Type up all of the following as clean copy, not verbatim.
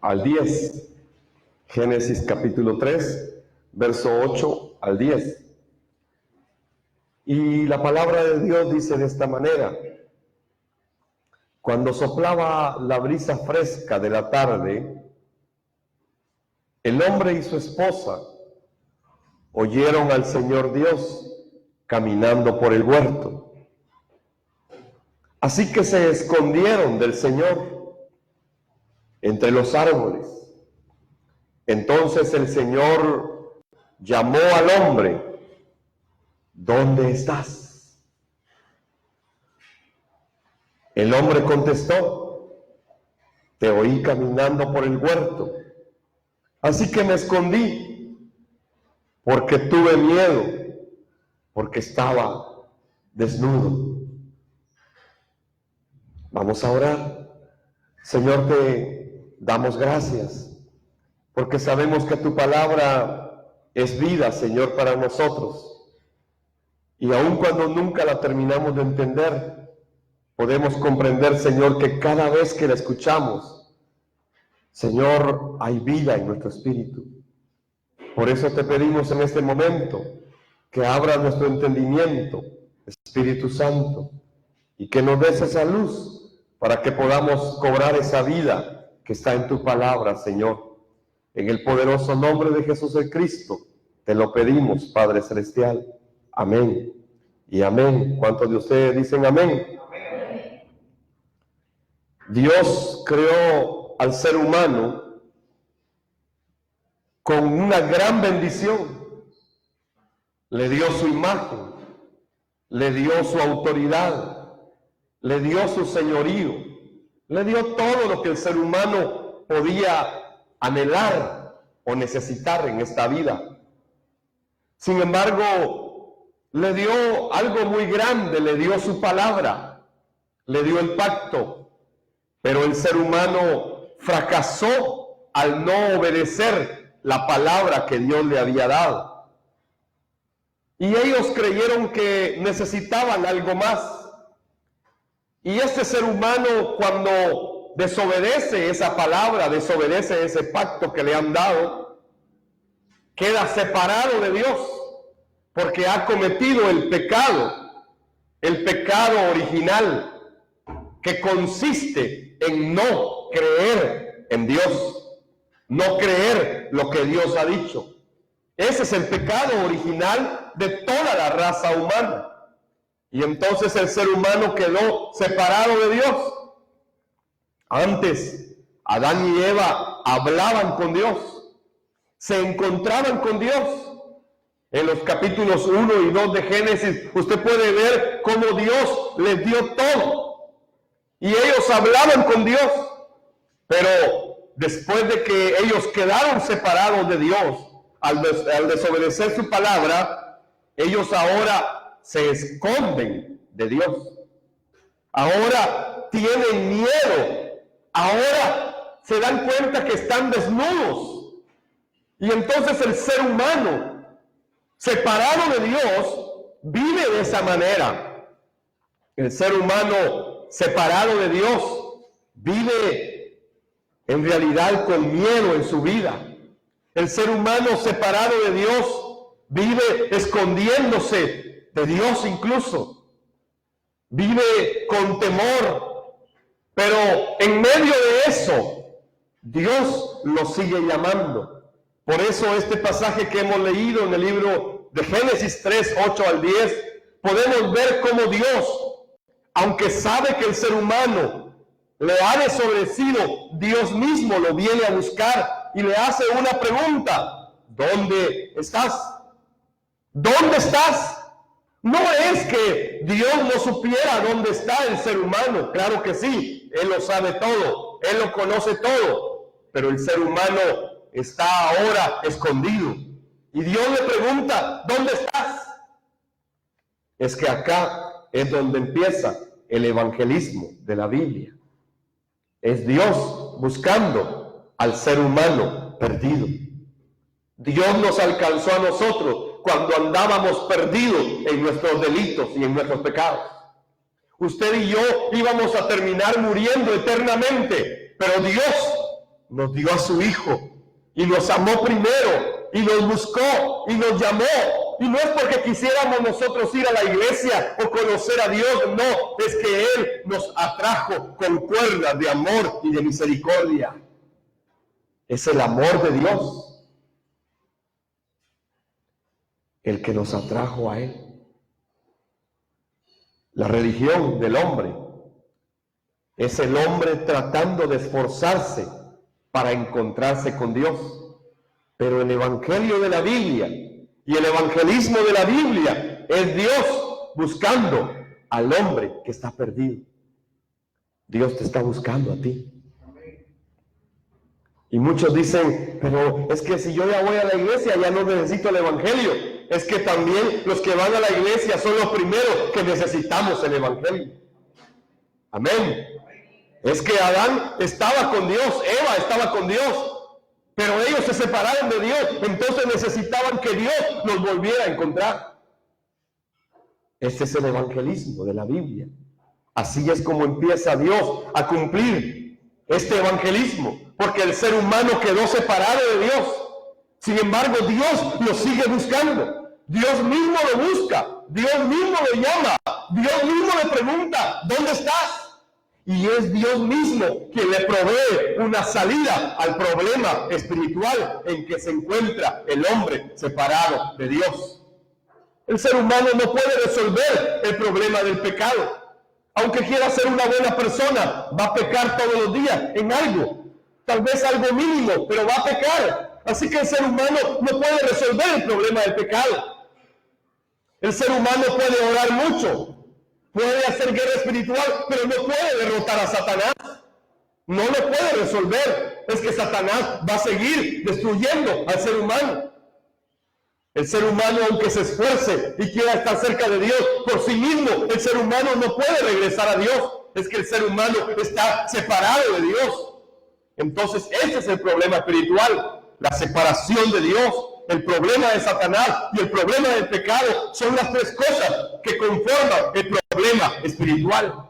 al 10. Génesis capítulo 3, verso 8 al 10. Y la palabra de Dios dice de esta manera: cuando soplaba la brisa fresca de la tarde, el hombre y su esposa oyeron al Señor Dios caminando por el huerto. Así que se escondieron del Señor entre los árboles. Entonces el Señor llamó al hombre: ¿dónde estás? El hombre contestó: te oí caminando por el huerto, así que me escondí, porque tuve miedo, porque estaba desnudo. Vamos a orar. Señor, te damos gracias, porque sabemos que tu palabra es vida, Señor, para nosotros. Y aun cuando nunca la terminamos de entender, podemos comprender, Señor, que cada vez que la escuchamos, Señor, hay vida en nuestro espíritu. Por eso te pedimos en este momento que abra nuestro entendimiento, Espíritu Santo, y que nos des esa luz para que podamos cobrar esa vida que está en tu palabra, Señor. En el poderoso nombre de Jesús el Cristo, te lo pedimos, Padre Celestial. Amén y amén. ¿Cuántos de ustedes dicen amén? Amén. Dios creó al ser humano con una gran bendición. Le dio su imagen, le dio su autoridad, le dio su señorío, le dio todo lo que el ser humano podía anhelar o necesitar en esta vida. Sin embargo, le dio algo muy grande, le dio su palabra, le dio el pacto, pero el ser humano fracasó al no obedecer la palabra que Dios le había dado. Y ellos creyeron que necesitaban algo más. Y este ser humano, cuando desobedece esa palabra, desobedece ese pacto que le han dado, queda separado de Dios, porque ha cometido el pecado original, que consiste en no creer en Dios, no creer lo que Dios ha dicho. Ese es el pecado original de toda la raza humana. Y entonces el ser humano quedó separado de Dios. Antes, Adán y Eva hablaban con Dios, se encontraban con Dios. En los capítulos 1 y 2 de Génesis, usted puede ver cómo Dios les dio todo. Y ellos hablaban con Dios. Pero después de que ellos quedaron separados de Dios, al desobedecer su palabra, ellos ahora se esconden de Dios. Ahora tienen miedo. Ahora se dan cuenta que están desnudos. Y entonces el ser humano, separado de Dios, vive de esa manera. El ser humano separado de Dios vive en realidad con miedo en su vida. El ser humano separado de Dios vive escondiéndose de Dios incluso. Vive con temor. Pero en medio de eso, Dios lo sigue llamando. Por eso este pasaje que hemos leído en el libro de Génesis 3, 8 al 10, podemos ver cómo Dios, aunque sabe que el ser humano le ha desobedecido, Dios mismo lo viene a buscar y le hace una pregunta: ¿dónde estás? ¿Dónde estás? No es que Dios no supiera dónde está el ser humano, claro que sí, Él lo sabe todo, Él lo conoce todo, pero el ser humano está ahora escondido. Y Dios le pregunta: ¿dónde estás? Es que acá es donde empieza el evangelismo de la Biblia. Es Dios buscando al ser humano perdido. Dios nos alcanzó a nosotros cuando andábamos perdidos en nuestros delitos y en nuestros pecados. Usted y yo íbamos a terminar muriendo eternamente, pero Dios nos dio a su Hijo y nos amó primero y nos buscó y nos llamó. Y no es porque quisiéramos nosotros ir a la iglesia o conocer a Dios, no, es que Él nos atrajo con cuerdas de amor y de misericordia. Es el amor de Dios el que nos atrajo a Él. La religión del hombre es el hombre tratando de esforzarse para encontrarse con Dios. Pero el evangelio de la Biblia y el evangelismo de la Biblia es Dios buscando al hombre que está perdido. Dios te está buscando a ti. Y muchos dicen, pero es que si yo ya voy a la iglesia ya no necesito el evangelio. Es que también los que van a la iglesia son los primeros que necesitamos el evangelio. Amén. Es que Adán estaba con Dios, Eva estaba con Dios, pero ellos se separaron de Dios, entonces necesitaban que Dios los volviera a encontrar. Este es el evangelismo de la Biblia. Así es como empieza Dios a cumplir este evangelismo, porque el ser humano quedó separado de Dios. Sin embargo, Dios lo sigue buscando. Dios mismo lo busca, Dios mismo lo llama, Dios mismo le pregunta, ¿dónde estás? Y es Dios mismo quien le provee una salida al problema espiritual en que se encuentra el hombre separado de Dios. El ser humano no puede resolver el problema del pecado. Aunque quiera ser una buena persona, va a pecar todos los días en algo. Tal vez algo mínimo, pero va a pecar. Así que el ser humano no puede resolver el problema del pecado. El ser humano puede orar mucho, puede hacer guerra espiritual, pero no puede derrotar a Satanás. No lo puede resolver. Es que Satanás va a seguir destruyendo al ser humano. El ser humano, aunque se esfuerce y quiera estar cerca de Dios por sí mismo, el ser humano no puede regresar a Dios. Es que el ser humano está separado de Dios. Entonces, ese es el problema espiritual, la separación de Dios. El problema de Satanás y el problema del pecado son las tres cosas que conforman el problema espiritual.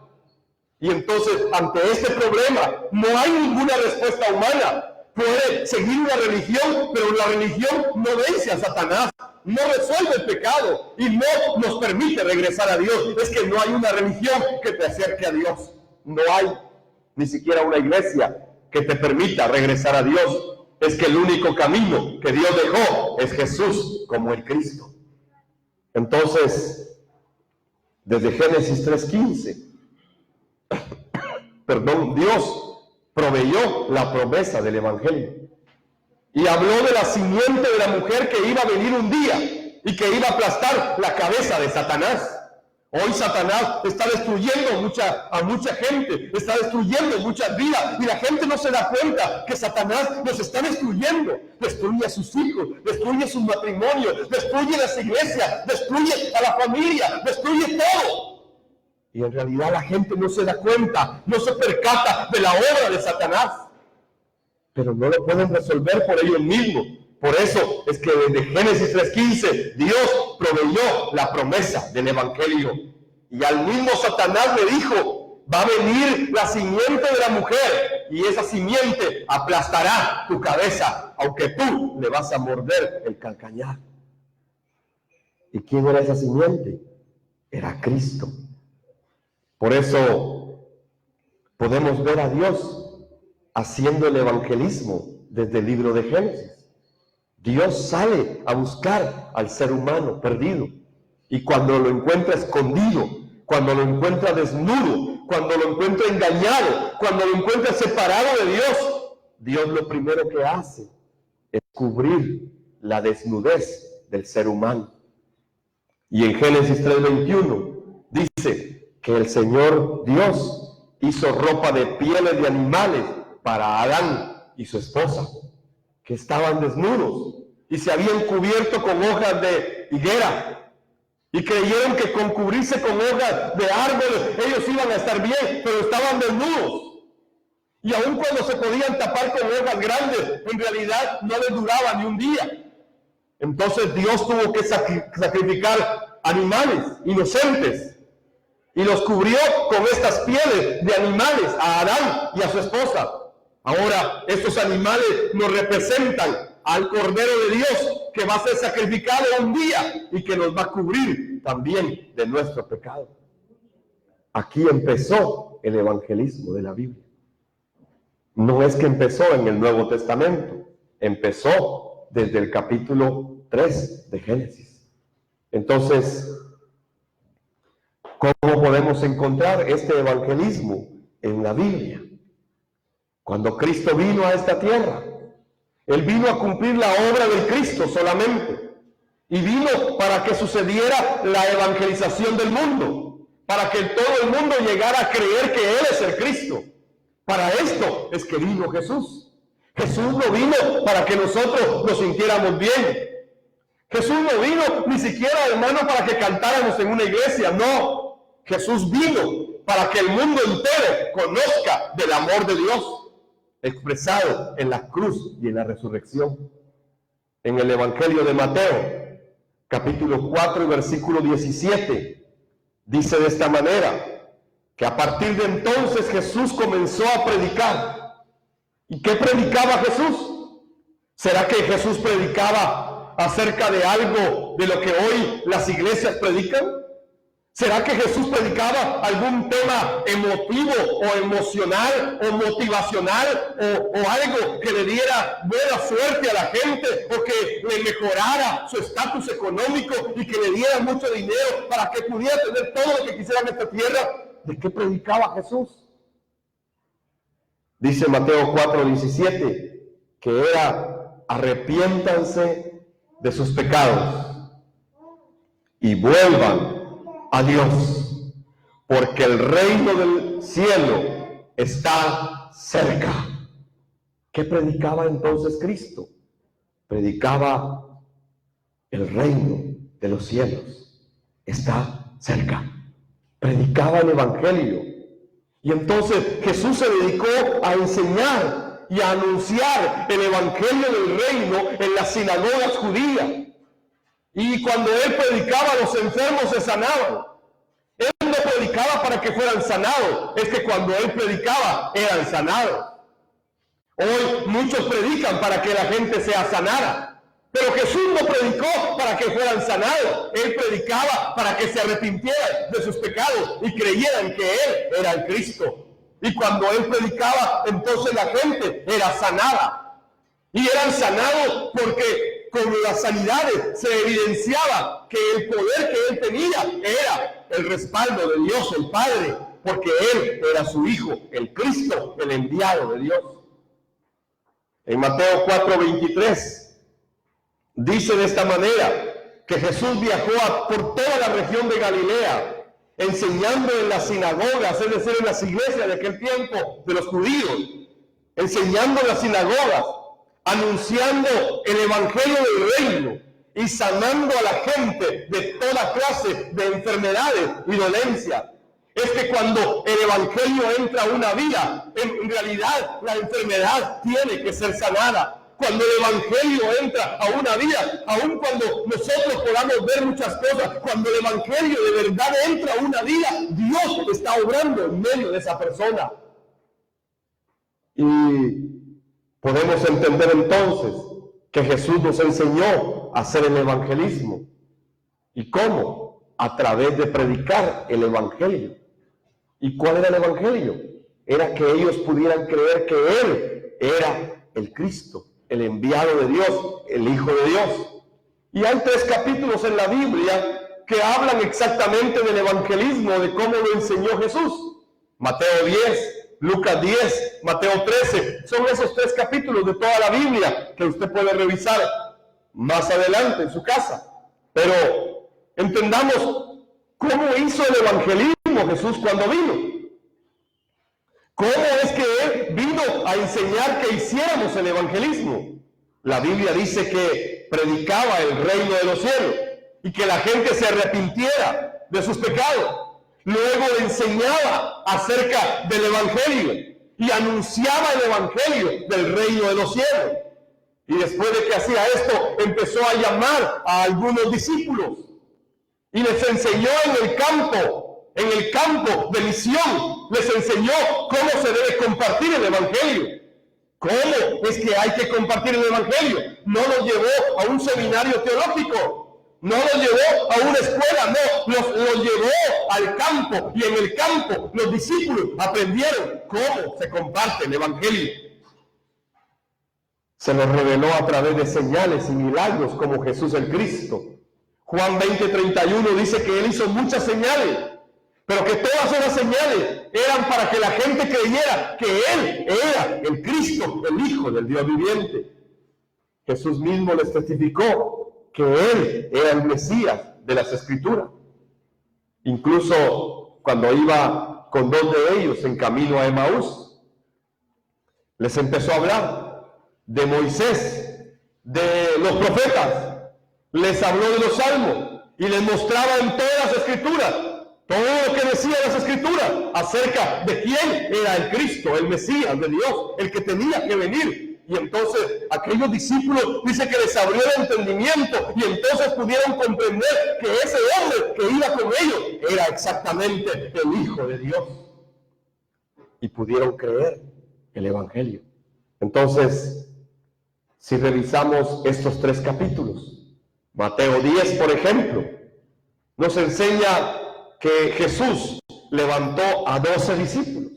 Y entonces, ante este problema, no hay ninguna respuesta humana. Puede seguir una religión, pero la religión no vence a Satanás, no resuelve el pecado y no nos permite regresar a Dios. Es que no hay una religión que te acerque a Dios. No hay ni siquiera una iglesia que te permita regresar a Dios. Es que el único camino que Dios dejó es Jesús como el Cristo. Entonces, desde Génesis 3:15, Dios proveyó la promesa del evangelio y habló de la simiente de la mujer que iba a venir un día y que iba a aplastar la cabeza de Satanás. Hoy Satanás está destruyendo a mucha gente, está destruyendo muchas vidas y la gente no se da cuenta que Satanás nos está destruyendo. Destruye a sus hijos, destruye sus matrimonios, destruye las iglesias, destruye a la familia, destruye todo. Y en realidad la gente no se da cuenta, no se percata de la obra de Satanás. Pero no lo pueden resolver por ellos mismos. Por eso es que desde Génesis 3:15 Dios proveyó la promesa del evangelio. Y al mismo Satanás le dijo, va a venir la simiente de la mujer y esa simiente aplastará tu cabeza, aunque tú le vas a morder el calcañar. ¿Y quién era esa simiente? Era Cristo. Por eso podemos ver a Dios haciendo el evangelismo desde el libro de Génesis. Dios sale a buscar al ser humano perdido y cuando lo encuentra escondido, cuando lo encuentra desnudo, cuando lo encuentra engañado, cuando lo encuentra separado de Dios, Dios lo primero que hace es cubrir la desnudez del ser humano. Y en Génesis 3:21 dice que el Señor Dios hizo ropa de pieles de animales para Adán y su esposa, que estaban desnudos y se habían cubierto con hojas de higuera y creyeron que con cubrirse con hojas de árboles ellos iban a estar bien, pero estaban desnudos. Y aun cuando se podían tapar con hojas grandes, en realidad no les duraba ni un día. Entonces Dios tuvo que sacrificar animales inocentes y los cubrió con estas pieles de animales a Adán y a su esposa. Ahora, estos animales nos representan al Cordero de Dios que va a ser sacrificado un día y que nos va a cubrir también de nuestro pecado. Aquí empezó el evangelismo de la Biblia. No es que empezó en el Nuevo Testamento, empezó desde el capítulo 3 de Génesis. Entonces, ¿cómo podemos encontrar este evangelismo en la Biblia? Cuando Cristo vino a esta tierra, Él vino a cumplir la obra del Cristo solamente. Y vino para que sucediera la evangelización del mundo, para que todo el mundo llegara a creer que Él es el Cristo. Para esto es que vino Jesús. Jesús no vino para que nosotros nos sintiéramos bien. Jesús no vino ni siquiera, hermano, para que cantáramos en una iglesia. No, Jesús vino para que el mundo entero conozca del amor de Dios, expresado en la cruz y en la resurrección. En el Evangelio de Mateo, capítulo 4 y versículo 17, dice de esta manera, que a partir de entonces Jesús comenzó a predicar. ¿Y qué predicaba Jesús? ¿Será que Jesús predicaba acerca de algo de lo que hoy las iglesias predican? ¿Será que Jesús predicaba algún tema emotivo o emocional o motivacional o algo que le diera buena suerte a la gente o que le mejorara su estatus económico y que le diera mucho dinero para que pudiera tener todo lo que quisiera en esta tierra? ¿De qué predicaba Jesús? Dice Mateo 4:17 que era: arrepiéntanse de sus pecados y vuelvan a Dios, porque el reino del cielo está cerca. ¿Qué predicaba entonces Cristo? Predicaba el reino de los cielos está cerca. Predicaba el evangelio. Y entonces Jesús se dedicó a enseñar y a anunciar el evangelio del reino en las sinagogas judías. Y cuando Él predicaba, los enfermos se sanaban. Él no predicaba para que fueran sanados, es que cuando Él predicaba, eran sanados. Hoy muchos predican para que la gente sea sanada. Pero Jesús no predicó para que fueran sanados. Él predicaba para que se arrepintieran de sus pecados y creyeran que Él era el Cristo. Y cuando Él predicaba, entonces la gente era sanada. Y eran sanados porque con las sanidades se evidenciaba que el poder que Él tenía era el respaldo de Dios el Padre, porque Él era su Hijo, el Cristo, el enviado de Dios. En Mateo 4:23 dice de esta manera que Jesús viajó por toda la región de Galilea, enseñando en las sinagogas, es decir, en las iglesias de aquel tiempo de los judíos, enseñando en las sinagogas, anunciando el evangelio del reino y sanando a la gente de toda clase de enfermedades y dolencias. Es que cuando el evangelio entra a una vida, en realidad la enfermedad tiene que ser sanada. Cuando el evangelio entra a una vida, aun cuando nosotros podamos ver muchas cosas, cuando el evangelio de verdad entra a una vida, Dios está obrando en medio de esa persona. Y podemos entender entonces que Jesús nos enseñó a hacer el evangelismo. ¿Y cómo? A través de predicar el evangelio. ¿Y cuál era el evangelio? Era que ellos pudieran creer que Él era el Cristo, el enviado de Dios, el Hijo de Dios. Y hay 3 capítulos en la Biblia que hablan exactamente del evangelismo, de cómo lo enseñó Jesús. Mateo 10, Lucas 10, Mateo 13, son esos 3 capítulos de toda la Biblia que usted puede revisar más adelante en su casa. Pero entendamos cómo hizo el evangelismo Jesús cuando vino. ¿Cómo es que Él vino a enseñar que hiciéramos el evangelismo? La Biblia dice que predicaba el reino de los cielos y que la gente se arrepintiera de sus pecados. Luego enseñaba acerca del evangelio y anunciaba el evangelio del reino de los cielos. Y después de que hacía esto, empezó a llamar a algunos discípulos y les enseñó en el campo de misión, les enseñó cómo se debe compartir el evangelio. ¿Cómo es que hay que compartir el Evangelio? No los llevó a un seminario teológico, no los llevó a una escuela, no, los llevó al campo, y en el campo los discípulos aprendieron cómo se comparte el Evangelio. Se los reveló a través de señales y milagros como Jesús el Cristo. Juan 20:31 dice que Él hizo muchas señales, pero que todas esas señales eran para que la gente creyera que Él era el Cristo, el Hijo del Dios viviente. Jesús mismo les testificó que Él era el Mesías de las Escrituras. Incluso cuando iba con dos de ellos en camino a Emaús, les empezó a hablar de Moisés, de los profetas, les habló de los salmos y les mostraba en todas las Escrituras todo lo que decía las Escrituras acerca de quién era el Cristo, el Mesías de Dios, el que tenía que venir. Y entonces aquellos discípulos dice que les abrió el entendimiento y entonces pudieron comprender que ese hombre que iba con ellos era exactamente el Hijo de Dios. Y pudieron creer el Evangelio. Entonces, si revisamos estos 3 capítulos, Mateo 10, por ejemplo, nos enseña que Jesús levantó a 12 discípulos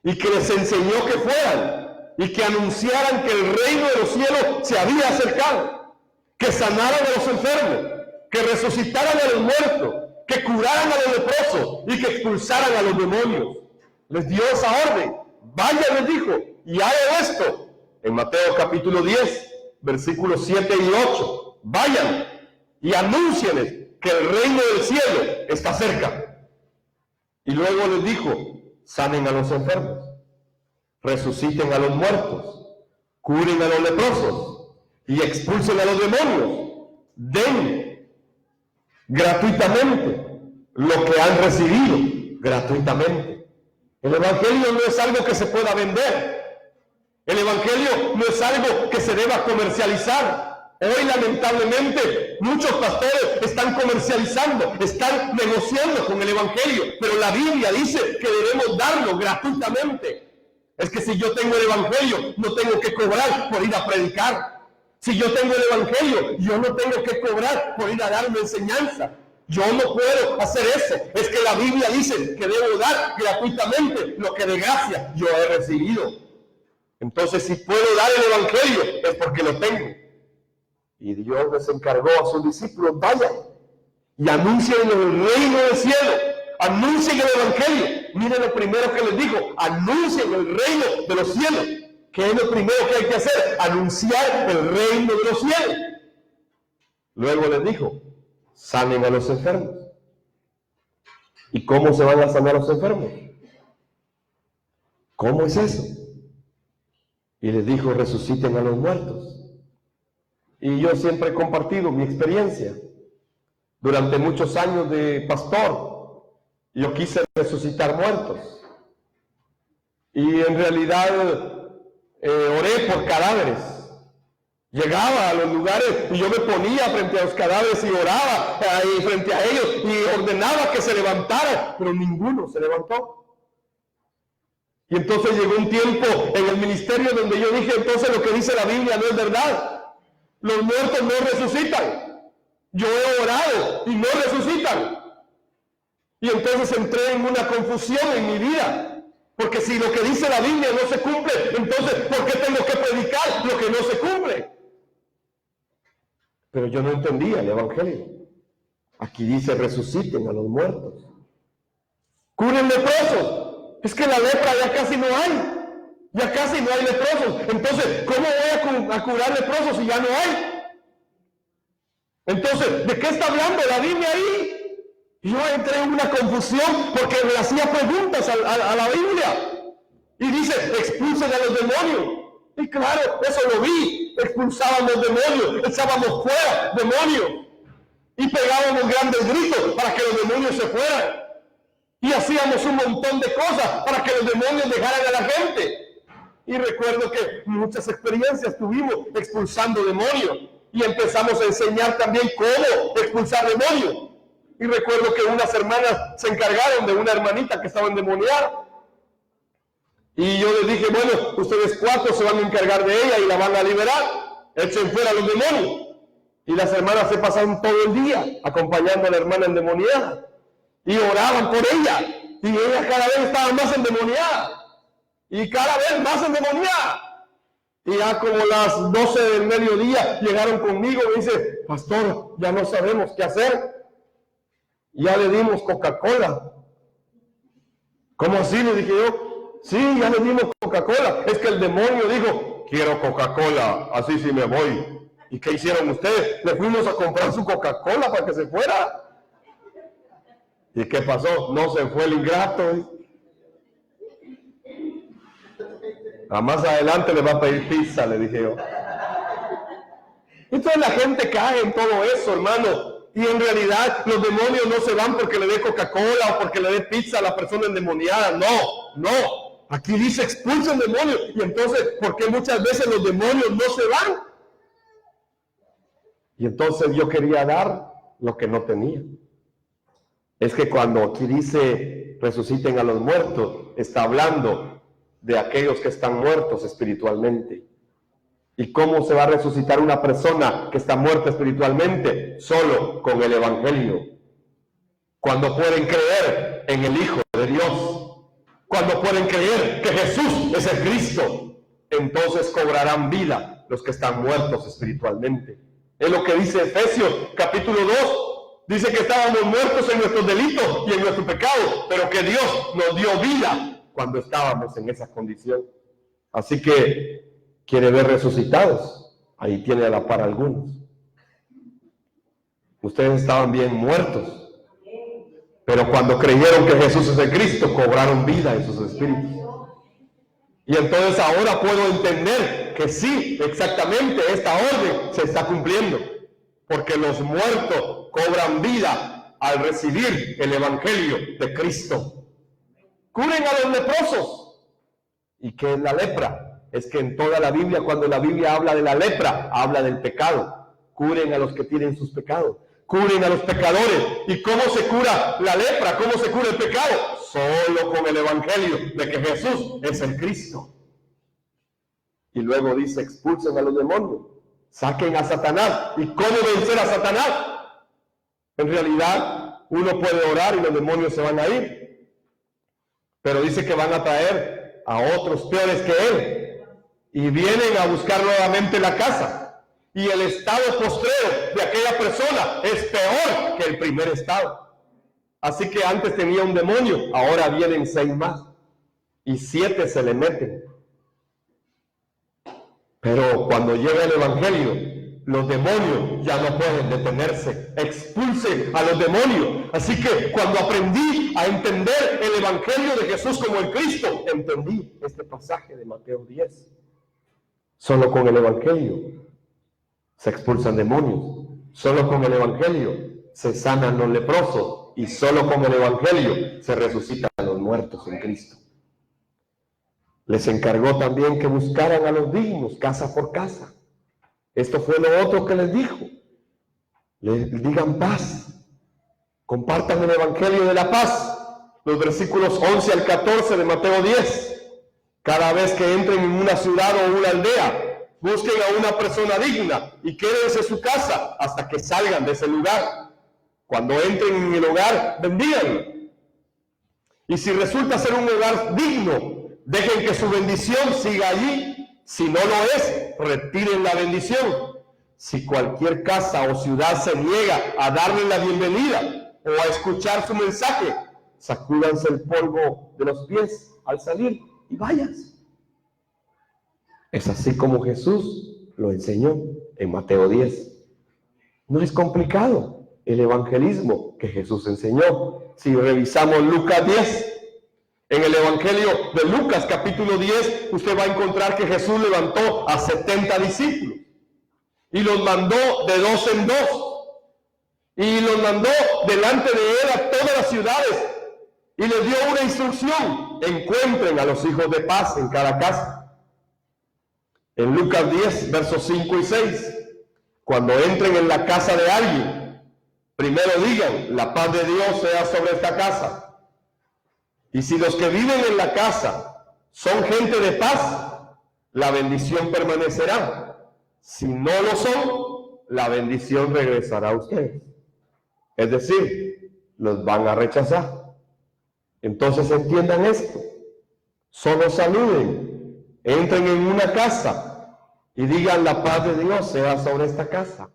y que les enseñó que fueran y que anunciaran que el reino de los cielos se había acercado, que sanaran a los enfermos, que resucitaran a los muertos, que curaran a los leprosos y que expulsaran a los demonios. Les dio esa orden. Vayan, les dijo, y hagan esto. En Mateo capítulo 10, versículos 7 y 8. Vayan y anúncienles que el reino del cielo está cerca. Y luego les dijo, sanen a los enfermos, resuciten a los muertos, curen a los leprosos y expulsen a los demonios. Den gratuitamente lo que han recibido gratuitamente. El Evangelio no es algo que se pueda vender. El Evangelio no es algo que se deba comercializar. Hoy, lamentablemente, muchos pastores están comercializando, están negociando con el Evangelio, pero la Biblia dice que debemos darlo gratuitamente. Es que si yo tengo el Evangelio, no tengo que cobrar por ir a predicar. Si yo tengo el Evangelio, yo no tengo que cobrar por ir a dar una enseñanza. Yo no puedo hacer eso. Es que la Biblia dice que debo dar gratuitamente lo que de gracia yo he recibido. Entonces, si puedo dar el Evangelio, es porque lo tengo. Y Dios les encargó a sus discípulos, vayan y anuncien el reino del cielo, anuncien el Evangelio. Miren lo primero que les dijo, anuncien el reino de los cielos. ¿Qué es lo primero que hay que hacer? Anunciar el reino de los cielos. Luego les dijo, sanen a los enfermos. ¿Y cómo se van a sanar los enfermos? ¿Cómo es eso? Y les dijo, resuciten a los muertos. Y yo siempre he compartido mi experiencia. Durante muchos años de pastor, yo quise resucitar muertos. Y en realidad oré por cadáveres. Llegaba a los lugares y yo me ponía frente a los cadáveres y oraba ahí frente a ellos y ordenaba que se levantaran, pero ninguno se levantó. Y entonces llegó un tiempo en el ministerio donde yo dije, entonces lo que dice la Biblia no es verdad. Los muertos no resucitan. Yo he orado y no resucitan. Y entonces entré en una confusión en mi vida. Porque si lo que dice la Biblia no se cumple, entonces ¿por qué tengo que predicar lo que no se cumple? Pero yo no entendía el Evangelio. Aquí dice resuciten a los muertos. Curen leprosos. Es que la lepra ya casi no hay. Ya casi no hay leprosos. Entonces, ¿cómo voy a curar leprosos si ya no hay? Entonces, ¿de qué está hablando la Biblia ahí? Yo entré en una confusión porque le hacía preguntas a la Biblia. Y dice, expulsen a los demonios. Y claro, eso lo vi. Expulsábamos demonios, echábamos fuera demonios. Y pegábamos grandes gritos para que los demonios se fueran. Y hacíamos un montón de cosas para que los demonios dejaran a la gente. Y recuerdo que muchas experiencias tuvimos expulsando demonios. Y empezamos a enseñar también cómo expulsar demonios. Y recuerdo que unas hermanas se encargaron de una hermanita que estaba endemoniada. Y yo les dije, bueno, ustedes 4 se van a encargar de ella y la van a liberar. Echen fuera a los demonios. Y las hermanas se pasaron todo el día acompañando a la hermana endemoniada. Y oraban por ella. Y ella cada vez estaba más endemoniada. Y cada vez más endemoniada. Y ya como las 12 del mediodía llegaron conmigo y me dice, pastor, ya no sabemos qué hacer. Ya le dimos Coca-Cola. ¿Cómo así? Le dije yo. Sí, ya le dimos Coca-Cola. Es que el demonio dijo, quiero Coca-Cola, así sí me voy. ¿Y qué hicieron ustedes? Le fuimos a comprar su Coca-Cola para que se fuera. ¿Y qué pasó? No se fue el ingrato. A más adelante le va a pedir pizza, le dije yo. Entonces la gente cae en todo eso, hermano. Y en realidad los demonios no se van porque le dé Coca-Cola o porque le dé pizza a la persona endemoniada. No. Aquí dice expulsen demonios. Y entonces, ¿por qué muchas veces los demonios no se van? Y entonces yo quería dar lo que no tenía. Es que cuando aquí dice resuciten a los muertos, está hablando de aquellos que están muertos espiritualmente. ¿Y cómo se va a resucitar una persona que está muerta espiritualmente? Solo con el Evangelio. Cuando pueden creer en el Hijo de Dios. Cuando pueden creer que Jesús es el Cristo. Entonces cobrarán vida los que están muertos espiritualmente. Es lo que dice Efesios capítulo 2. Dice que estábamos muertos en nuestros delitos y en nuestro pecado, pero que Dios nos dio vida cuando estábamos en esa condición. Así que quiere ver resucitados. Ahí tiene a la par algunos. Ustedes estaban bien muertos, pero cuando creyeron que Jesús es el Cristo, cobraron vida en sus espíritus. Y entonces ahora puedo entender que sí, exactamente, esta orden se está cumpliendo. Porque los muertos cobran vida al recibir el Evangelio de Cristo. Curen a los leprosos. ¿Y qué es la lepra? Es que en toda la Biblia, cuando la Biblia habla de la lepra, habla del pecado. Curen a los que tienen sus pecados. Curen a los pecadores. ¿Y cómo se cura la lepra? ¿Cómo se cura el pecado? Solo con el Evangelio de que Jesús es el Cristo. Y luego dice, expulsen a los demonios. Saquen a Satanás. ¿Y cómo vencer a Satanás? En realidad, uno puede orar y los demonios se van a ir. Pero dice que van a traer a otros peores que él. Y vienen a buscar nuevamente la casa. Y el estado postrero de aquella persona es peor que el primer estado. Así que antes tenía un demonio, ahora vienen 6 más. Y 7 se le meten. Pero cuando llega el Evangelio, los demonios ya no pueden detenerse. Expulsen a los demonios. Así que cuando aprendí a entender el Evangelio de Jesús como el Cristo, entendí este pasaje de Mateo 10. Solo con el Evangelio se expulsan demonios. Solo con el Evangelio se sanan los leprosos. Y solo con el Evangelio se resucitan a los muertos en Cristo. Les encargó también que buscaran a los dignos, casa por casa. Esto fue lo otro que les dijo. Les digan paz. Compartan el Evangelio de la paz. Los versículos 11 al 14 de Mateo 10. Cada vez que entren en una ciudad o una aldea, busquen a una persona digna y quédense en su casa hasta que salgan de ese lugar. Cuando entren en el hogar, bendíganlo. Y si resulta ser un hogar digno, dejen que su bendición siga allí. Si no lo es, retiren la bendición. Si cualquier casa o ciudad se niega a darle la bienvenida o a escuchar su mensaje, sacúdanse el polvo de los pies al salir y váyanse. Es así como Jesús lo enseñó en Mateo 10. No es complicado el evangelismo que Jesús enseñó. Si revisamos Lucas 10, en el Evangelio de Lucas capítulo 10, usted va a encontrar que Jesús levantó a 70 discípulos y los mandó de 2 en 2 y los mandó delante de él a todas las ciudades y les dio una instrucción: encuentren a los hijos de paz en cada casa. En Lucas 10, versos 5 y 6, cuando entren en la casa de alguien, primero digan: la paz de Dios sea sobre esta casa. Y si los que viven en la casa son gente de paz, la bendición permanecerá. Si no lo son, la bendición regresará a ustedes. Es decir, los van a rechazar. Entonces entiendan esto. Solo saluden, entren en una casa y digan la paz de Dios sea sobre esta casa.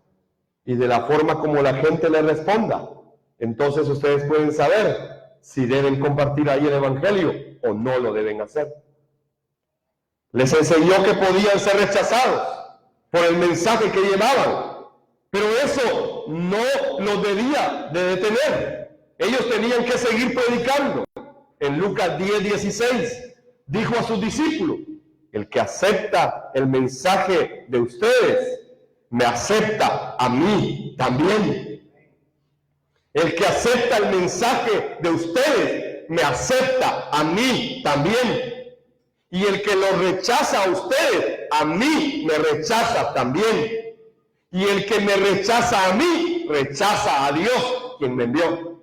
Y de la forma como la gente le responda, entonces ustedes pueden saber si deben compartir ahí el evangelio o no lo deben hacer. Les enseñó que podían ser rechazados por el mensaje que llevaban, pero eso no los debía de detener. Ellos tenían que seguir predicando. En Lucas 10:16 dijo a sus discípulos: el que acepta el mensaje de ustedes, me acepta a mí también. El que acepta el mensaje de ustedes, me acepta a mí también. Y el que lo rechaza a ustedes, a mí me rechaza también. Y el que me rechaza a mí, rechaza a Dios, quien me envió.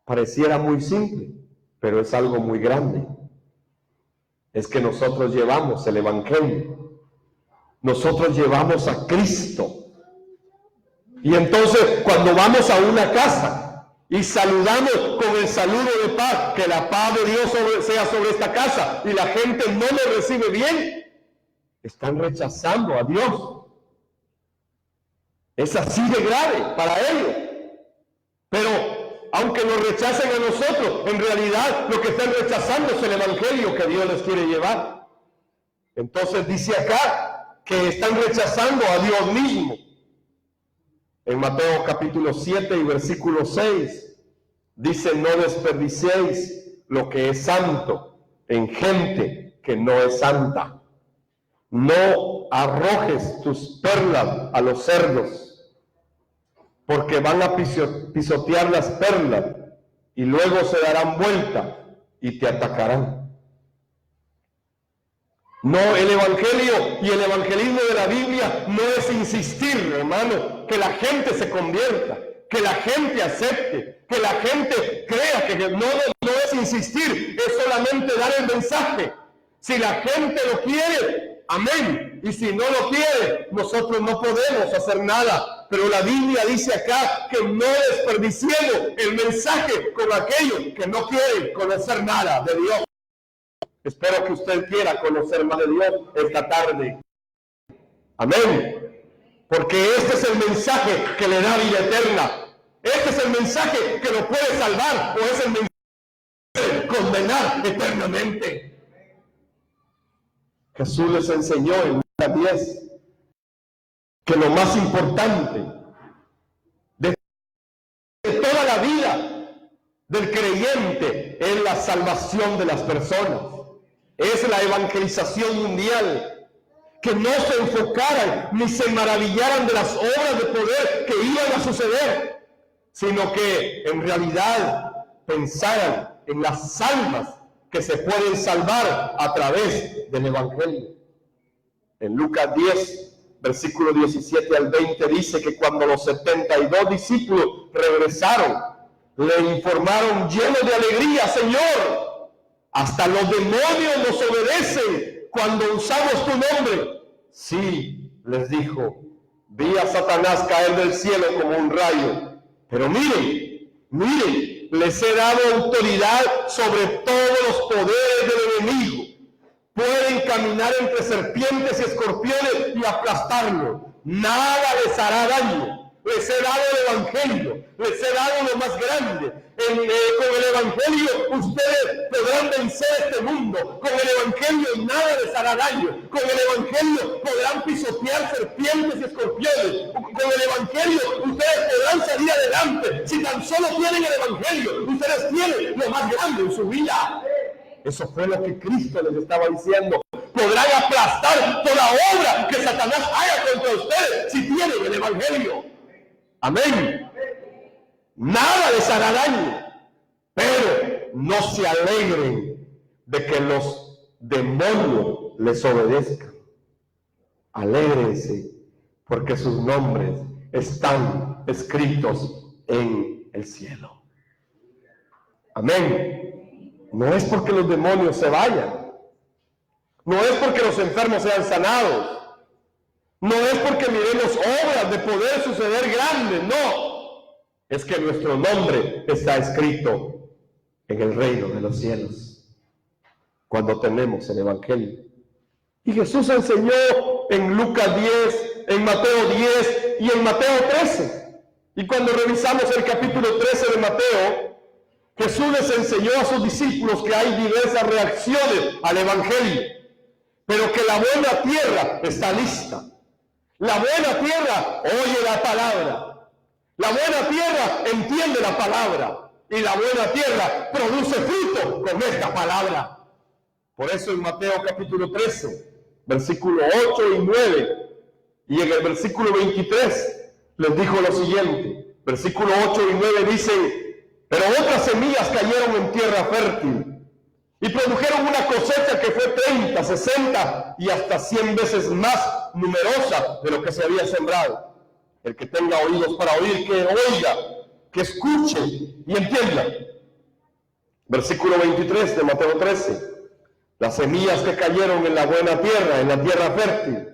Pareciera muy simple, pero es algo muy grande. Es que nosotros llevamos el evangelio. Nosotros llevamos a Cristo. Y entonces, cuando vamos a una casa y saludamos con el saludo de paz, que la paz de Dios sea sobre esta casa, y la gente no lo recibe bien, están rechazando a Dios. Es así de grave para ellos. Pero aunque nos rechacen a nosotros, en realidad lo que están rechazando es el evangelio que Dios les quiere llevar. Entonces dice acá que están rechazando a Dios mismo. En Mateo capítulo 7 y versículo 6 dice: no desperdiciéis lo que es santo en gente que no es santa. No arrojes tus perlas a los cerdos, porque van a pisotear las perlas y luego se darán vuelta y te atacarán. No, el evangelio y el evangelismo de la Biblia no es insistir, hermano, que la gente se convierta, que la gente acepte, que la gente crea, que no es insistir, es solamente dar el mensaje. Si la gente lo quiere, amén. Y si no lo quiere, nosotros no podemos hacer nada. Pero la Biblia dice acá que no desperdiciemos el mensaje con aquellos que no quieren conocer nada de Dios. Espero que usted quiera conocer más de Dios esta tarde. Amén. Porque este es el mensaje que le da vida eterna. Este es el mensaje que lo puede salvar, o es el mensaje que puede condenar eternamente. Jesús les enseñó en Lucas 10 que lo más importante de toda la vida del creyente es la salvación de las personas. Es la evangelización mundial. Que no se enfocaran ni se maravillaran de las obras de poder que iban a suceder, sino que en realidad pensaran en las almas que se pueden salvar a través del evangelio. En Lucas 10, versículo 17 al 20 dice que cuando los 72 discípulos regresaron, le informaron llenos de alegría: Señor, hasta los demonios nos obedecen cuando usamos tu nombre. Sí, les dijo, vi a Satanás caer del cielo como un rayo. Pero miren, les he dado autoridad sobre todos los poderes del enemigo. Pueden caminar entre serpientes y escorpiones y aplastarlos. Nada les hará daño. Les he dado el evangelio, les he dado lo más grande. Con el evangelio ustedes podrán vencer este mundo. Con el evangelio nada les hará daño. Con el evangelio podrán pisotear serpientes y escorpiones. Con el evangelio ustedes podrán salir adelante. Si tan solo tienen el evangelio, ustedes tienen lo más grande en su vida. Eso fue lo que Cristo les estaba diciendo. Podrán aplastar toda obra que Satanás haga contra ustedes si tienen el evangelio. Amén. Nada les hará daño, pero no se alegren de que los demonios les obedezcan. Alégrense porque sus nombres están escritos en el cielo. Amén. No es porque los demonios se vayan. No es porque los enfermos sean sanados. No es porque miremos obras de poder suceder grandes. No. Es que nuestro nombre está escrito en el reino de los cielos cuando tenemos el Evangelio. Y Jesús enseñó en Lucas 10, en Mateo 10 y en Mateo 13. Y cuando revisamos el capítulo 13 de Mateo, Jesús les enseñó a sus discípulos que hay diversas reacciones al Evangelio, pero que la buena tierra está lista. La buena tierra oye la palabra. La buena tierra entiende la palabra. Y la buena tierra produce fruto con esta palabra. Por eso en Mateo capítulo 13, versículo 8 y 9, y en el versículo 23 les dijo lo siguiente. Versículo 8 y 9 dicen: pero otras semillas cayeron en tierra fértil y produjeron una cosecha que fue 30, 60 y hasta 100 veces más numerosa de lo que se había sembrado. El que tenga oídos para oír, que oiga, que escuche y entienda. Versículo 23 de Mateo 13. Las semillas que cayeron en la buena tierra, en la tierra fértil,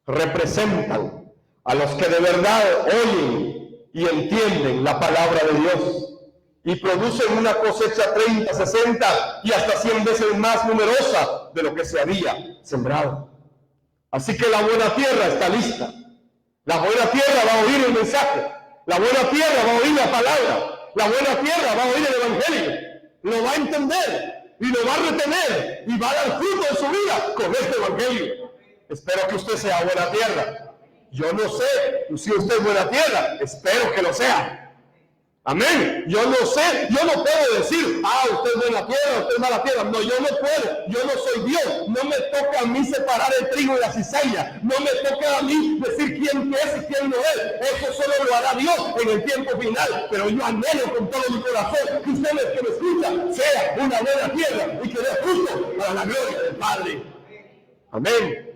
representan a los que de verdad oyen y entienden la palabra de Dios y producen una cosecha 30, 60 y hasta 100 veces más numerosa de lo que se había sembrado. Así que la buena tierra está lista. La buena tierra va a oír el mensaje. La buena tierra va a oír la palabra. La buena tierra va a oír el Evangelio. Lo va a entender y lo va a retener y va a dar fruto en su vida con este Evangelio. Espero que usted sea buena tierra. Yo no sé si usted es buena tierra. Espero que lo sea. Amén. Yo no sé, yo no puedo decir, usted es buena tierra, usted es mala tierra. No, yo no puedo, yo no soy Dios. No me toca a mí separar el trigo de la cizaña. No me toca a mí decir quién es y quién no es. Eso solo lo hará Dios en el tiempo final. Pero yo anhelo con todo mi corazón que ustedes que me escuchan sea una buena tierra y que dé fruto para la gloria del Padre. Amén.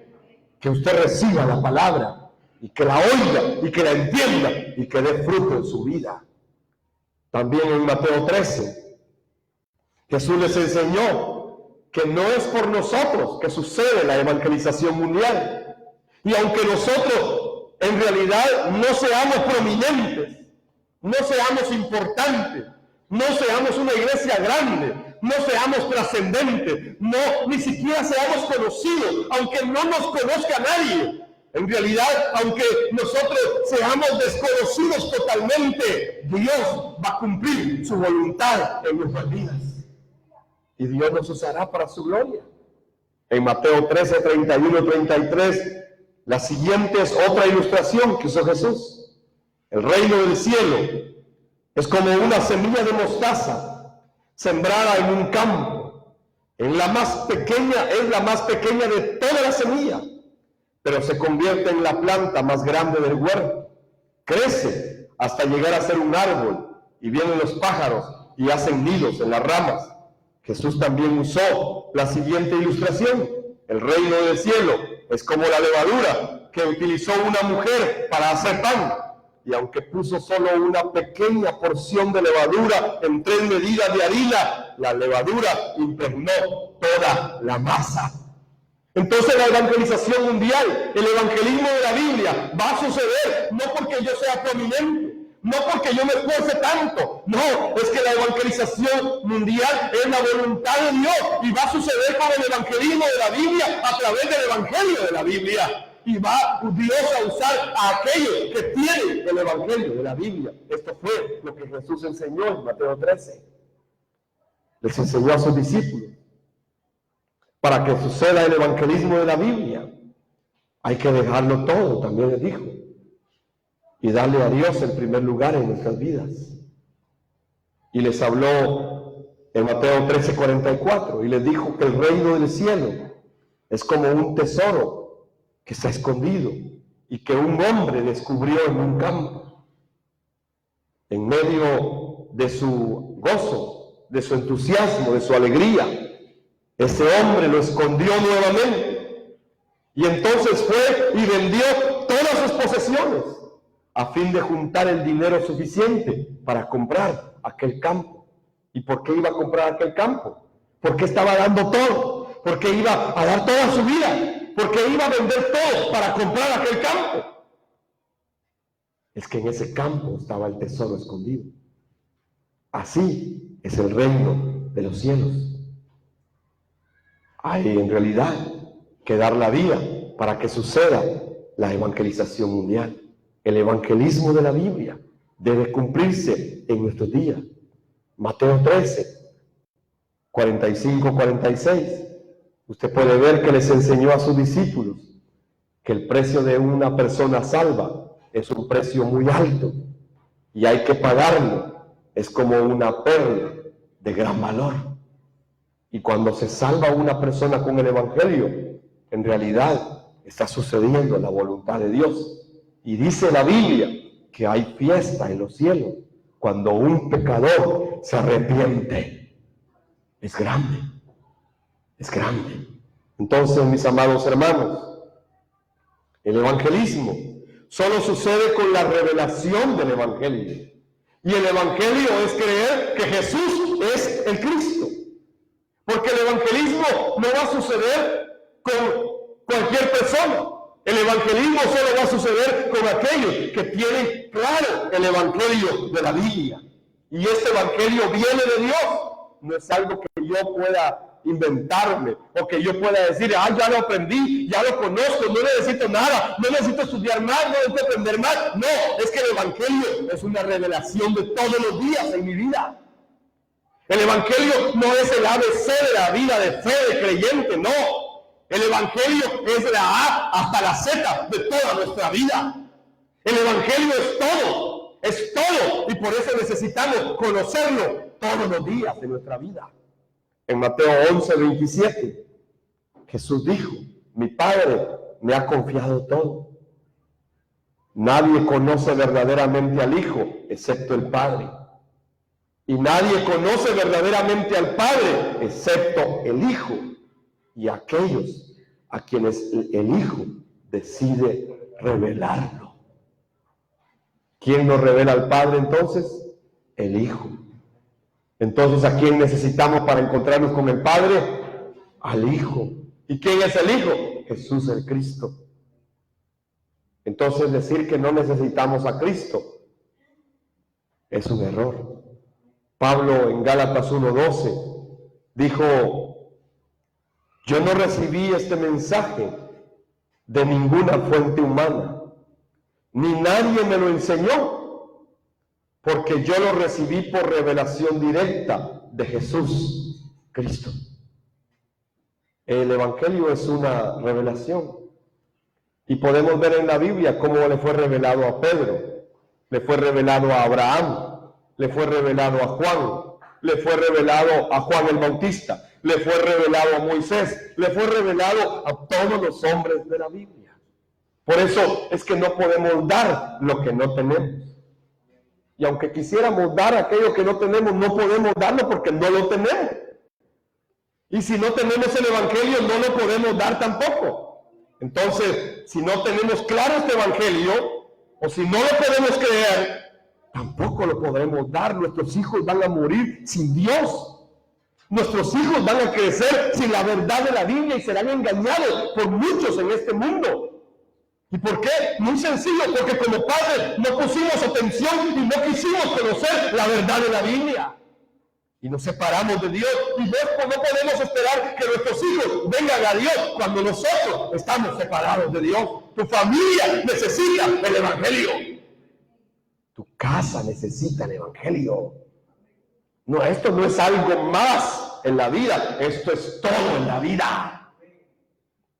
Que usted reciba la palabra y que la oiga y que la entienda y que dé fruto en su vida. También en Mateo 13, Jesús les enseñó que no es por nosotros que sucede la evangelización mundial. Y aunque nosotros en realidad no seamos prominentes, no seamos importantes, no seamos una iglesia grande, no seamos trascendentes, ni siquiera seamos conocidos, aunque no nos conozca nadie. En realidad, aunque nosotros seamos desconocidos totalmente, Dios va a cumplir su voluntad en nuestras vidas. Y Dios nos usará para su gloria. En Mateo 13, 31, 33, la siguiente es otra ilustración que usó Jesús. El reino del cielo es como una semilla de mostaza sembrada en un campo. Es la más pequeña de todas las semillas, pero se convierte en la planta más grande del huerto. Crece hasta llegar a ser un árbol y vienen los pájaros y hacen nidos en las ramas. Jesús también usó la siguiente ilustración. El reino del cielo es como la levadura que utilizó una mujer para hacer pan. Y aunque puso solo una pequeña porción de levadura en 3 medidas de harina, la levadura impregnó toda la masa. Entonces la evangelización mundial, el evangelismo de la Biblia va a suceder no porque yo sea prominente, no porque yo me esfuerce tanto, no, es que la evangelización mundial es la voluntad de Dios y va a suceder con el evangelismo de la Biblia a través del evangelio de la Biblia. Y va Dios a usar a aquellos que tienen el evangelio de la Biblia. Esto fue lo que Jesús enseñó en Mateo 13. Les enseñó a sus discípulos. Para que suceda el evangelismo de la Biblia, hay que dejarlo todo, también les dijo, y darle a Dios el primer lugar en nuestras vidas. Y les habló en Mateo 13:44, y les dijo que el reino del cielo es como un tesoro que está escondido y que un hombre descubrió en un campo. En medio de su gozo, de su entusiasmo, de su alegría, ese hombre lo escondió nuevamente. Y entonces fue y vendió todas sus posesiones a fin de juntar el dinero suficiente para comprar aquel campo. ¿Y por qué iba a comprar aquel campo? ¿Por qué estaba dando todo? ¿Por qué iba a dar toda su vida? ¿Por qué iba a vender todo para comprar aquel campo? Es que en ese campo estaba el tesoro escondido. Así es el reino de los cielos. Hay en realidad que dar la vida para que suceda la evangelización mundial. El evangelismo de la Biblia debe cumplirse en nuestros días. Mateo 13, 45-46. Usted puede ver que les enseñó a sus discípulos que el precio de una persona salva es un precio muy alto y hay que pagarlo. Es como una perla de gran valor. Y cuando se salva una persona con el evangelio, en realidad está sucediendo la voluntad de Dios. Y dice la Biblia que hay fiesta en los cielos cuando un pecador se arrepiente. Es grande, es grande. Entonces, mis amados hermanos, el evangelismo solo sucede con la revelación del evangelio. Y el evangelio es creer que Jesús es el Cristo. Porque el evangelismo no va a suceder con cualquier persona. El evangelismo solo va a suceder con aquellos que tienen claro el evangelio de la Biblia. Y este evangelio viene de Dios. No es algo que yo pueda inventarme o que yo pueda decir, ya lo aprendí, ya lo conozco, no necesito nada, no necesito estudiar más, no necesito aprender más. No, es que el evangelio es una revelación de todos los días en mi vida. El evangelio no es el ABC de la vida de fe de creyente, no. El evangelio es la A hasta la Z de toda nuestra vida. El evangelio es todo, y por eso necesitamos conocerlo todos los días de nuestra vida. En Mateo 11, 27, Jesús dijo, mi Padre me ha confiado todo. Nadie conoce verdaderamente al Hijo, excepto el Padre. Y nadie conoce verdaderamente al Padre, excepto el Hijo, y aquellos a quienes el Hijo decide revelarlo. ¿Quién nos revela al Padre entonces? El Hijo. Entonces, ¿a quién necesitamos para encontrarnos con el Padre? Al Hijo. ¿Y quién es el Hijo? Jesús el Cristo. Entonces, decir que no necesitamos a Cristo es un error. Pablo en Gálatas 1:12 dijo, yo no recibí este mensaje de ninguna fuente humana, ni nadie me lo enseñó, porque yo lo recibí por revelación directa de Jesús Cristo. El evangelio es una revelación. Y podemos ver en la Biblia cómo le fue revelado a Pedro, le fue revelado a Abraham, le fue revelado a Juan, le fue revelado a Juan el Bautista, le fue revelado a Moisés, le fue revelado a todos los hombres de la Biblia. Por eso es que no podemos dar lo que no tenemos. Y aunque quisiéramos dar aquello que no tenemos, no podemos darlo porque no lo tenemos. Y si no tenemos el evangelio, no lo podemos dar tampoco. Entonces, si no tenemos claro este evangelio, o si no lo podemos creer, tampoco lo podremos dar. Nuestros hijos van a morir sin Dios. Nuestros hijos van a crecer sin la verdad de la Biblia y serán engañados por muchos en este mundo. ¿Y por qué? Muy sencillo, porque como padres no pusimos atención y no quisimos conocer la verdad de la Biblia. Y nos separamos de Dios. Y no podemos esperar que nuestros hijos vengan a Dios cuando nosotros estamos separados de Dios. Tu familia necesita el evangelio. Tu casa necesita el evangelio. No, esto no es algo más en la vida. Esto es todo en la vida.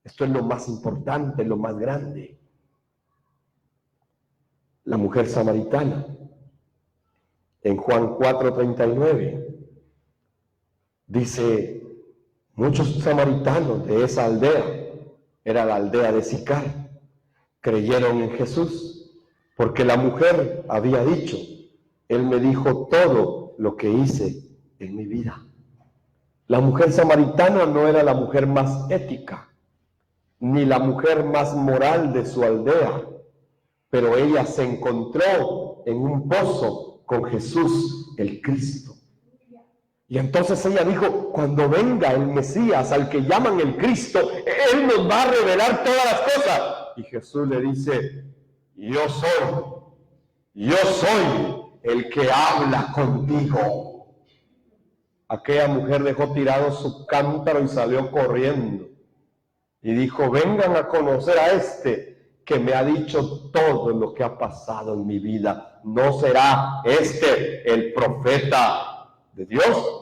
Esto es lo más importante, lo más grande. La mujer samaritana, en Juan 4:39, dice, muchos samaritanos de esa aldea, era la aldea de Sicar, creyeron en Jesús, porque la mujer había dicho, Él me dijo todo lo que hice en mi vida. La mujer samaritana no era la mujer más ética, ni la mujer más moral de su aldea, pero ella se encontró en un pozo con Jesús el Cristo. Y entonces ella dijo, cuando venga el Mesías, al que llaman el Cristo, Él nos va a revelar todas las cosas. Y Jesús le dice, yo soy el que habla contigo. Aquella mujer dejó tirado su cántaro y salió corriendo. Y dijo, vengan a conocer a este que me ha dicho todo lo que ha pasado en mi vida. ¿No será este el profeta de Dios?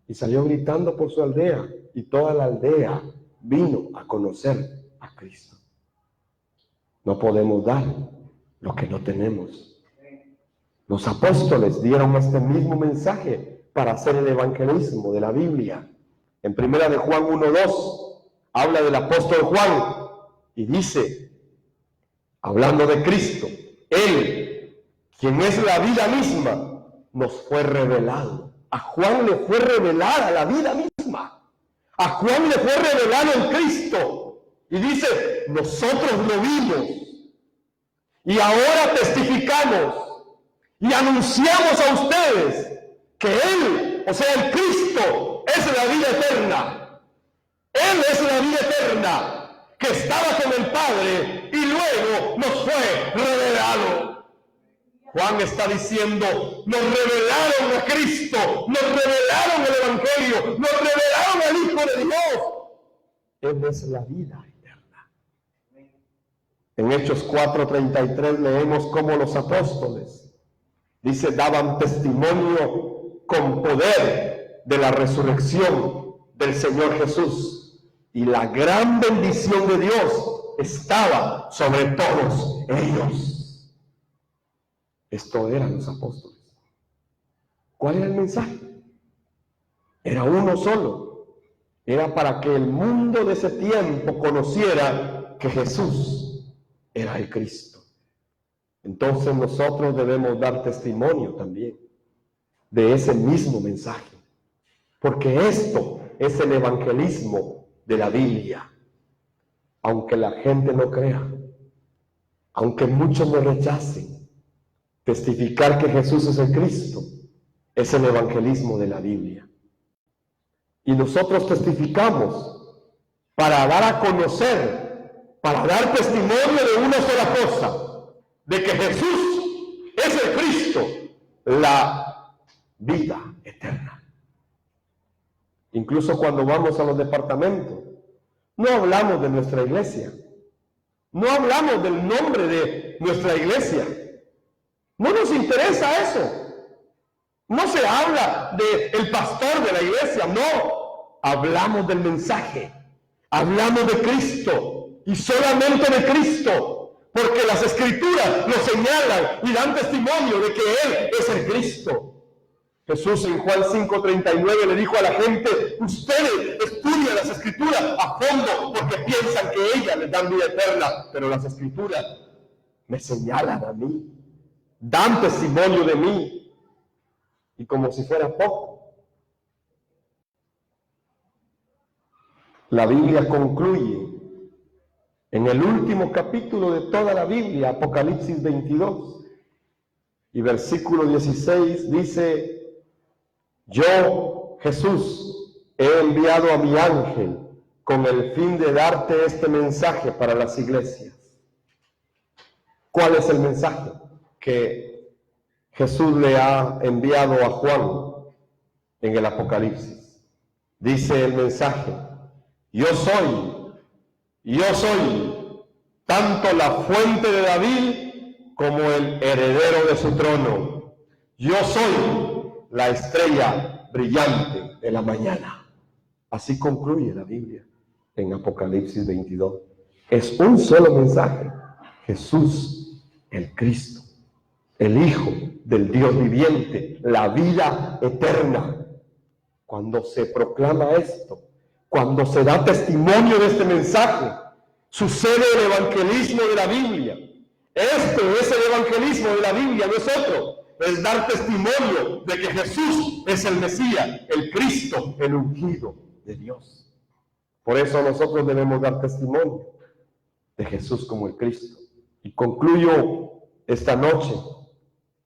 Y salió gritando por su aldea, y toda la aldea vino a conocer a Cristo. No podemos dar lo que no tenemos. Los apóstoles dieron este mismo mensaje para hacer el evangelismo de la Biblia. En 1 de Juan 1:2 habla del apóstol Juan y dice, hablando de Cristo, Él, quien es la vida misma, nos fue revelado. A Juan le fue revelada la vida misma. A Juan le fue revelado el Cristo. Y dice, nosotros lo vimos. Y ahora testificamos y anunciamos a ustedes que Él, o sea, el Cristo, es la vida eterna. Él es la vida eterna que estaba con el Padre y luego nos fue revelado. Juan está diciendo, nos revelaron a Cristo, nos revelaron el Evangelio, nos revelaron al Hijo de Dios. Él es la vida eterna. En Hechos 4:33 leemos cómo los apóstoles, dice, daban testimonio con poder de la resurrección del Señor Jesús. Y la gran bendición de Dios estaba sobre todos ellos. Esto eran los apóstoles. ¿Cuál era el mensaje? Era uno solo. Era para que el mundo de ese tiempo conociera que Jesús era el Cristo. Entonces nosotros debemos dar testimonio también de ese mismo mensaje. Porque esto es el evangelismo de la Biblia. Aunque la gente no crea, aunque muchos lo rechacen, testificar que Jesús es el Cristo es el evangelismo de la Biblia. Y nosotros testificamos para dar a conocer, para dar testimonio de una sola cosa, de que Jesús es el Cristo, la vida eterna. Incluso cuando vamos a los departamentos, no hablamos de nuestra iglesia, no hablamos del nombre de nuestra iglesia. No nos interesa eso. No se habla del pastor de la iglesia, no. Hablamos del mensaje. Hablamos de Cristo y solamente de Cristo, porque las Escrituras lo señalan y dan testimonio de que Él es el Cristo. Jesús en Juan 5:39 le dijo a la gente, ustedes estudian las Escrituras a fondo porque piensan que ellas les dan vida eterna, pero las Escrituras me señalan a mí. Dan testimonio de mí, y como si fuera poco, la Biblia concluye en el último capítulo de toda la Biblia, Apocalipsis 22, y versículo 16 dice, yo, Jesús, he enviado a mi ángel con el fin de darte este mensaje para las iglesias. ¿Cuál es el mensaje que Jesús le ha enviado a Juan en el Apocalipsis? Dice el mensaje, yo soy tanto la fuente de David como el heredero de su trono. Yo soy la estrella brillante de la mañana. Así concluye la Biblia en Apocalipsis 22. Es un solo mensaje. Jesús, el Cristo, el Hijo del Dios viviente, la vida eterna. Cuando se proclama esto, cuando se da testimonio de este mensaje, sucede el evangelismo de la Biblia. Este es el evangelismo de la Biblia, no es otro. Es dar testimonio de que Jesús es el Mesías, el Cristo, el ungido de Dios. Por eso nosotros debemos dar testimonio de Jesús como el Cristo. Y concluyo esta noche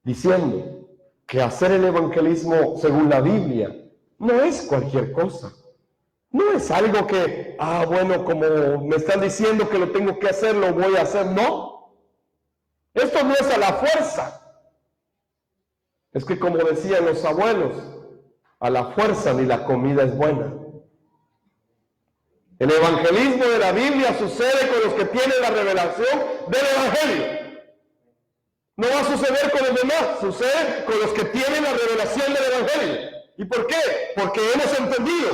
diciendo que hacer el evangelismo según la Biblia no es cualquier cosa. No es algo que, bueno, como me están diciendo que lo tengo que hacer, lo voy a hacer. No. Esto no es a la fuerza. Es que como decían los abuelos, a la fuerza ni la comida es buena. El evangelismo de la Biblia sucede con los que tienen la revelación del evangelio. No va a suceder con los demás, sucede con los que tienen la revelación del evangelio. ¿Y por qué? Porque hemos entendido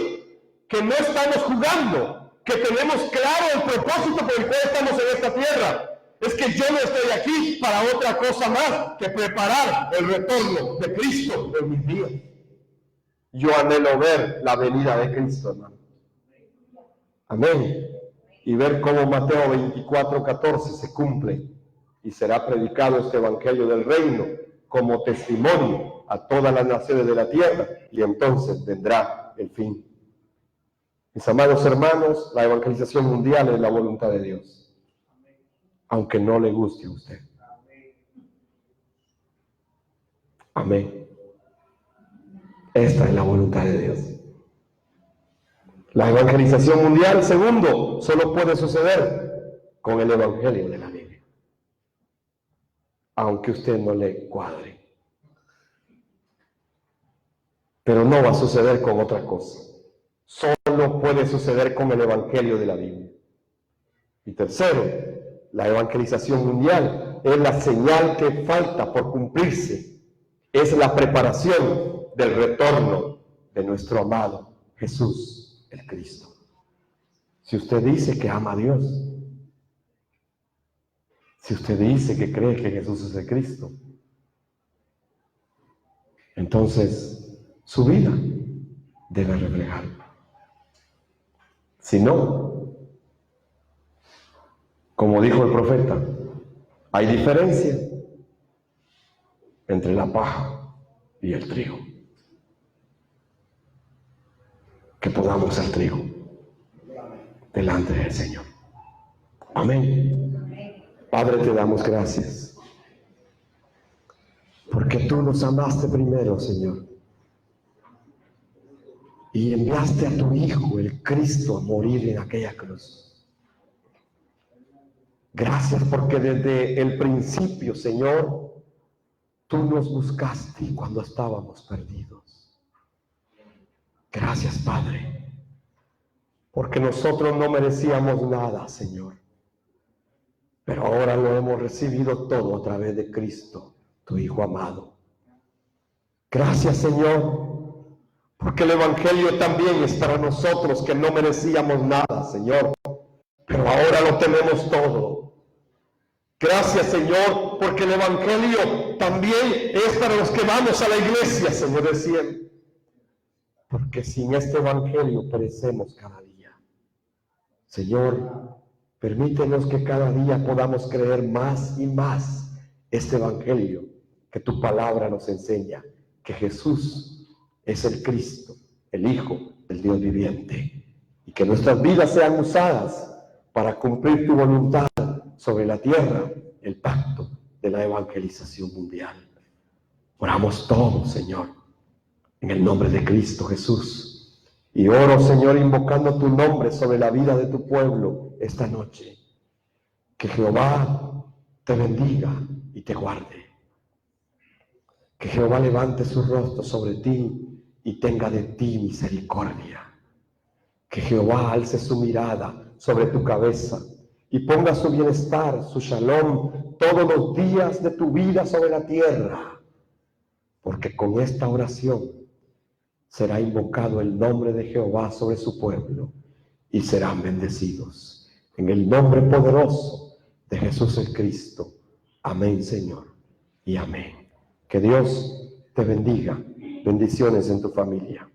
que no estamos jugando, que tenemos claro el propósito por el cual estamos en esta tierra. Es que yo no estoy aquí para otra cosa más que preparar el retorno de Cristo en mis días. Yo anhelo ver la venida de Cristo, hermano. Amén. Y ver cómo Mateo 24:14 se cumple y será predicado este evangelio del reino como testimonio a todas las naciones de la tierra, y entonces vendrá el fin. Mis amados hermanos, la evangelización mundial es la voluntad de Dios, aunque no le guste a usted. Amén. Esta es la voluntad de Dios. La evangelización mundial, segundo, solo puede suceder con el evangelio de la Biblia, aunque usted no le cuadre. Pero no va a suceder con otra cosa. Solo puede suceder con el evangelio de la Biblia. Y tercero, la evangelización mundial es la señal que falta por cumplirse. Es la preparación del retorno de nuestro amado Jesús, el Cristo. Si usted dice que ama a Dios, si usted dice que cree que Jesús es el Cristo, entonces su vida debe reflejarlo. Si no, como dijo el profeta, hay diferencia entre la paja y el trigo. Que podamos ser trigo delante del Señor. Amén. Padre, te damos gracias porque tú nos amaste primero, Señor, y enviaste a tu Hijo, el Cristo, a morir en aquella cruz. Gracias porque desde el principio, Señor, tú nos buscaste cuando estábamos perdidos. Gracias, Padre, porque nosotros no merecíamos nada, Señor, pero ahora lo hemos recibido todo a través de Cristo, tu Hijo amado. Gracias, Señor, porque el evangelio también es para nosotros que no merecíamos nada, Señor, pero ahora lo tenemos todo. Gracias, Señor, porque el evangelio también es para los que vamos a la iglesia, Señor del cielo. Porque sin este evangelio perecemos cada día. Señor, permítenos que cada día podamos creer más y más este evangelio que tu palabra nos enseña, que Jesús es el Cristo, el Hijo del Dios viviente, y que nuestras vidas sean usadas para cumplir tu voluntad sobre la tierra, el pacto de la evangelización mundial. Oramos todos, Señor, en el nombre de Cristo Jesús, y oro, Señor, invocando tu nombre sobre la vida de tu pueblo esta noche. Que Jehová te bendiga y te guarde. Que Jehová levante su rostro sobre ti y tenga de ti misericordia. Que Jehová alce su mirada sobre tu cabeza y ponga su bienestar, su shalom, todos los días de tu vida sobre la tierra. Porque con esta oración será invocado el nombre de Jehová sobre su pueblo y serán bendecidos. En el nombre poderoso de Jesús el Cristo. Amén, Señor, y amén. Que Dios te bendiga. Bendiciones en tu familia.